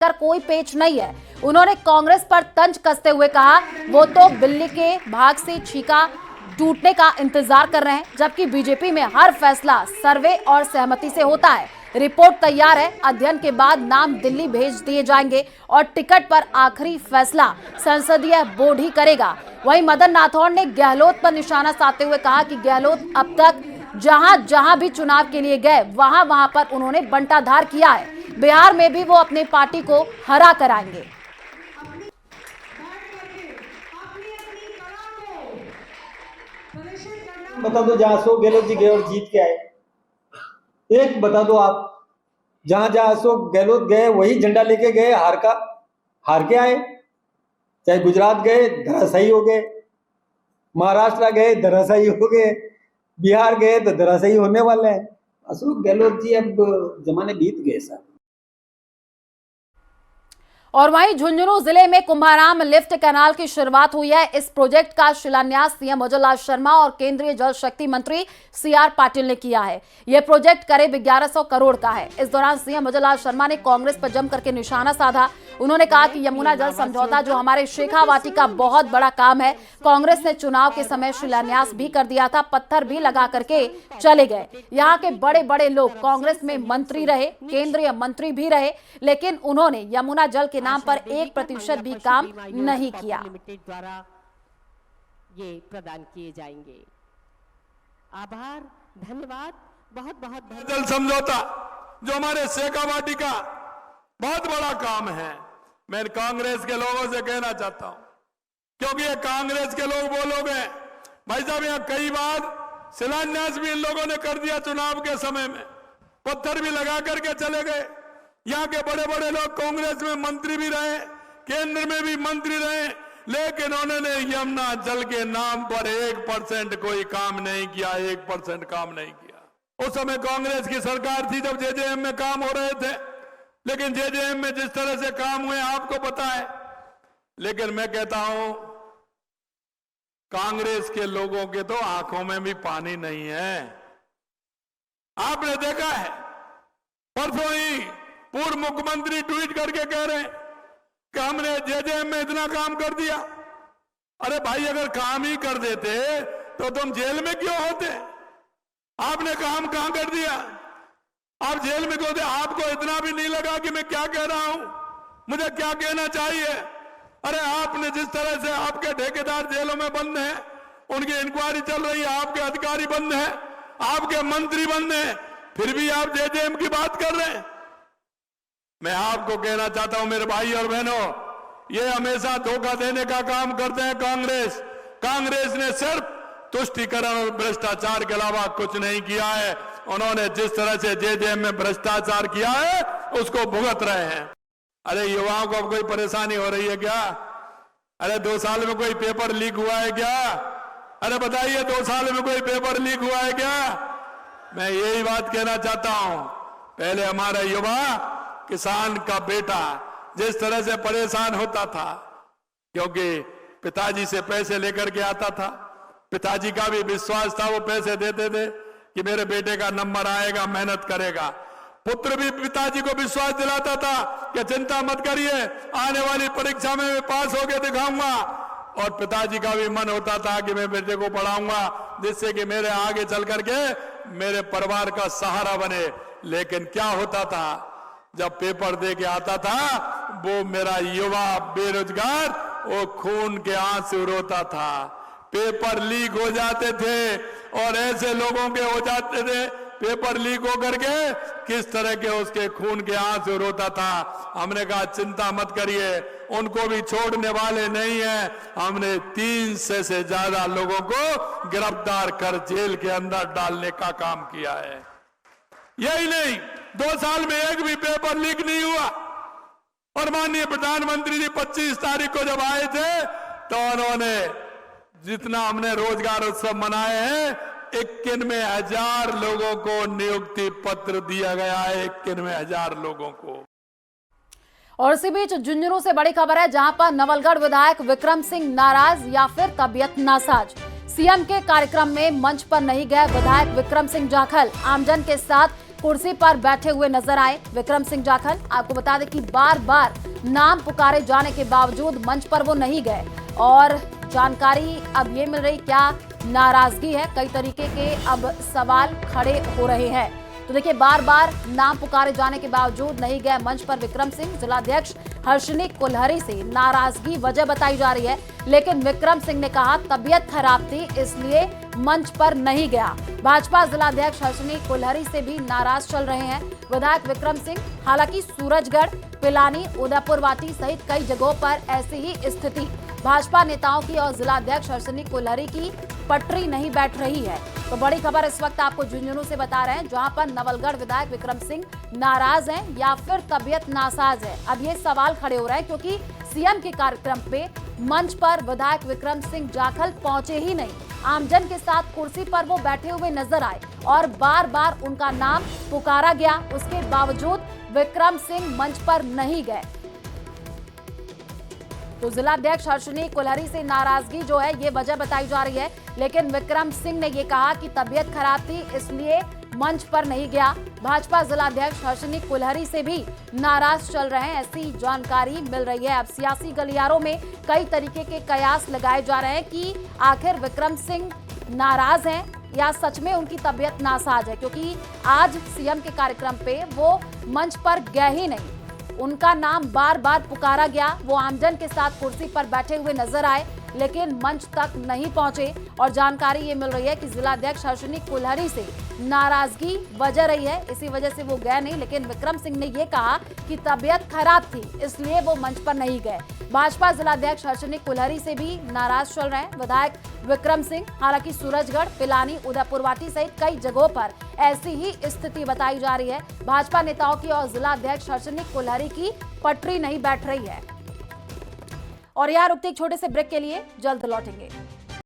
कर कोई पेच नहीं है। उन्होंने कांग्रेस पर तंज कसते हुए कहा वो तो बिल्ली के भाग से छीका टूटने का इंतजार कर रहे हैं, जबकि बीजेपी में हर फैसला सर्वे और सहमति से होता है। रिपोर्ट तैयार है, अध्ययन के बाद नाम दिल्ली भेज दिए जाएंगे और टिकट पर आखिरी फैसला संसदीय बोर्ड ही करेगा। वहीं मदन राठौड़ ने गहलोत पर निशाना साधते हुए कहा कि गहलोत अब तक जहां जहां भी चुनाव के लिए गए वहां वहां पर उन्होंने बंटाधार किया है। बिहार में भी वो अपनी पार्टी को हरा कर आएंगे। बता दो जहां अशोक गहलोत जी गए और जीत के आए, एक बता दो आप। जहां जहां अशोक गहलोत गए वही झंडा लेके गए, हार के आए। चाहे गुजरात गए धराशायी हो गए, महाराष्ट्र गए धराशायी हो गए, बिहार गए तो धराशायी होने वाले हैं। अशोक गहलोत जी अब जमाने बीत गए सर। और वहीं झुंझुनू जिले में कुंभाराम लिफ्ट कैनाल की शुरुआत हुई है। इस प्रोजेक्ट का शिलान्यास सीएम अजय लाल शर्मा और केंद्रीय जल शक्ति मंत्री सीआर पाटिल ने किया है। यह प्रोजेक्ट करीब 1100 करोड़ का है। इस दौरान सीएम अजय लाल शर्मा ने कांग्रेस पर जम करके निशाना साधा। उन्होंने कहा कि यमुना जल समझौता जो हमारे शेखावाटी का बहुत बड़ा काम है, कांग्रेस ने चुनाव के समय शिलान्यास भी कर दिया था, पत्थर भी लगा करके चले गए। यहाँ के बड़े बड़े लोग कांग्रेस में मंत्री रहे, केंद्रीय मंत्री भी रहे, लेकिन उन्होंने यमुना जल के नाम पर 1% भी काम नहीं किया। द्वारा ये प्रदान किए जाएंगे। आभार, धन्यवाद, बहुत बहुत जल समझौता जो हमारे शेखावाटी का बहुत बड़ा काम है। मैं कांग्रेस के लोगों से कहना चाहता हूं, क्योंकि ये कांग्रेस के लोग वो लोग हैं भाई साहब, यहाँ कई बार शिलान्यास भी इन लोगों ने कर दिया, चुनाव के समय में पत्थर भी लगा करके चले गए। यहाँ के बड़े बड़े लोग कांग्रेस में मंत्री भी रहे, केंद्र में भी मंत्री रहे, लेकिन उन्होंने यमुना जल के नाम पर 1% कोई काम नहीं किया, 1% काम नहीं किया। उस समय कांग्रेस की सरकार थी जब जेजेएम में काम हो रहे थे, लेकिन जेजेएम में जिस तरह से काम हुए आपको पता है। लेकिन मैं कहता हूं कांग्रेस के लोगों के तो आंखों में भी पानी नहीं है। आपने देखा है, परसों ही पूर्व मुख्यमंत्री ट्वीट करके कह रहे हैं कि हमने जेजेएम में इतना काम कर दिया। अरे भाई, अगर काम ही कर देते तो तुम जेल में क्यों होते? आपने काम कहां कर दिया? आप जेल में क्यों थे? आपको इतना भी नहीं लगा कि मैं क्या कह रहा हूं, मुझे क्या कहना चाहिए? अरे आपने जिस तरह से आपके ठेकेदार जेलों में बंद हैं, उनकी इंक्वायरी चल रही है, आपके अधिकारी बंद हैं, आपके मंत्री बंद हैं, फिर भी आप जेजेएम की बात कर रहे हैं। मैं आपको कहना चाहता हूं मेरे भाई और बहनों, ये हमेशा धोखा देने का काम करते हैं कांग्रेस। कांग्रेस ने सिर्फ तुष्टीकरण और भ्रष्टाचार के अलावा कुछ नहीं किया है। उन्होंने जिस तरह से जेजेएम में भ्रष्टाचार किया है उसको भुगत रहे हैं। अरे युवाओं को अब कोई परेशानी हो रही है क्या? अरे 2 साल में कोई पेपर लीक हुआ है क्या? अरे बताइए, 2 साल में कोई पेपर लीक हुआ है क्या? मैं यही बात कहना चाहता हूं, पहले हमारा युवा किसान का बेटा जिस तरह से परेशान होता था, क्योंकि पिताजी से पैसे लेकर के आता था, पिताजी का भी विश्वास था, वो पैसे देते थे कि मेरे बेटे का नंबर आएगा, मेहनत करेगा। पुत्र भी पिताजी को विश्वास दिलाता था कि चिंता मत करिए, आने वाली परीक्षा में मैं पास होकर दिखाऊंगा। और पिताजी का भी मन होता था कि मैं बेटे को पढ़ाऊंगा जिससे कि मेरे आगे चल करके मेरे परिवार का सहारा बने। लेकिन क्या होता था, जब पेपर दे के आता था वो मेरा युवा बेरोजगार वो खून के आंसू रोता था। पेपर लीक हो जाते थे और ऐसे लोगों के हो जाते थे पेपर लीक हो करके किस तरह के उसके खून के आंसू रोता था। हमने कहा चिंता मत करिए, उनको भी छोड़ने वाले नहीं है। हमने 300 से ज्यादा लोगों को गिरफ्तार कर जेल के अंदर डालने का काम किया है। यही नहीं, 2 साल में एक भी पेपर लीक नहीं हुआ। और माननीय प्रधानमंत्री जी 25 तारीख को जब आए थे तो उन्होंने जितना हमने रोजगार उत्सव मनाए हैं, 91,000 लोगों को नियुक्ति पत्र दिया गया है, 91,000 लोगों को। और इसी बीच झुंझुनू से बड़ी खबर है, जहां पर नवलगढ़ विधायक विक्रम सिंह नाराज या फिर तबीयत नासाज। सीएम के कार्यक्रम में मंच पर नहीं गए विधायक विक्रम सिंह जाखल आमजन के साथ कुर्सी पर बैठे हुए नजर आए विक्रम सिंह जाखल। आपको बता दें कि बार बार नाम पुकारे जाने के बावजूद मंच पर वो नहीं गए और जानकारी अब ये मिल रही क्या नाराजगी है, कई तरीके के अब सवाल खड़े हो रहे हैं। तो देखिए, बार बार नाम पुकारे जाने के बावजूद नहीं गए मंच पर विक्रम सिंह। जिलाध्यक्ष हर्षिनी कुल्हरी से नाराजगी वजह बताई जा रही है, लेकिन विक्रम सिंह ने कहा तबीयत खराब थी इसलिए मंच पर नहीं गया। भाजपा जिलाध्यक्ष हर्षिनी कुल्हरी से भी नाराज चल रहे हैं विधायक विक्रम सिंह। हालांकि सूरजगढ़, पिलानी, उदयपुर वाटी सहित कई जगहों पर ऐसी ही स्थिति भाजपा नेताओं की और जिलाध्यक्ष हर्षिनी कुल्हरी की पटरी नहीं बैठ रही है। तो बड़ी खबर इस वक्त आपको झुंझुनू से बता रहे हैं, जहां पर नवलगढ़ विधायक विक्रम सिंह नाराज हैं या फिर तबीयत नासाज है। अब ये सवाल खड़े हो रहे हैं क्योंकि सीएम के कार्यक्रम पे मंच पर विधायक विक्रम सिंह जाखल पहुंचे ही नहीं। आमजन के साथ कुर्सी पर वो बैठे हुए नजर आए और बार बार उनका नाम पुकारा गया, उसके बावजूद विक्रम सिंह मंच पर नहीं गए। तो जिलाध्यक्ष हर्षिनी कुल्हरी से नाराजगी जो है ये वजह बताई जा रही है, लेकिन विक्रम सिंह ने ये कहा कि तबीयत खराब थी इसलिए मंच पर नहीं गया। भाजपा जिलाध्यक्ष हर्षिनी कुल्हरी से भी नाराज चल रहे हैं, ऐसी जानकारी मिल रही है। अब सियासी गलियारों में कई तरीके के कयास लगाए जा रहे हैं कि आखिर विक्रम सिंह नाराज हैं या सच में उनकी तबीयत नासाज है, क्योंकि आज सीएम के कार्यक्रम पे वो मंच पर गए ही नहीं। उनका नाम बार बार पुकारा गया, वो आमजन के साथ कुर्सी पर बैठे हुए नजर आए लेकिन मंच तक नहीं पहुंचे। और जानकारी ये मिल रही है कि जिलाध्यक्ष हर्षिनी कुल्हरी से नाराजगी वजह रही है, इसी वजह से वो गए नहीं। लेकिन विक्रम सिंह ने ये कहा कि तबीयत खराब थी इसलिए वो मंच पर नहीं गए। भाजपा जिलाध्यक्ष हर्षिनी कुल्हरी से भी नाराज चल रहे हैं विधायक विक्रम सिंह। हालांकि सूरजगढ़, पिलानी, उदयपुर वाटी सहित कई जगहों पर ऐसी ही स्थिति बताई जा रही है। भाजपा नेताओं की और जिलाध्यक्ष हर्षिनी कुल्हरी की पटरी नहीं बैठ रही है। और यहाँ रुकते एक छोटे से ब्रेक के लिए, जल्द लौटेंगे।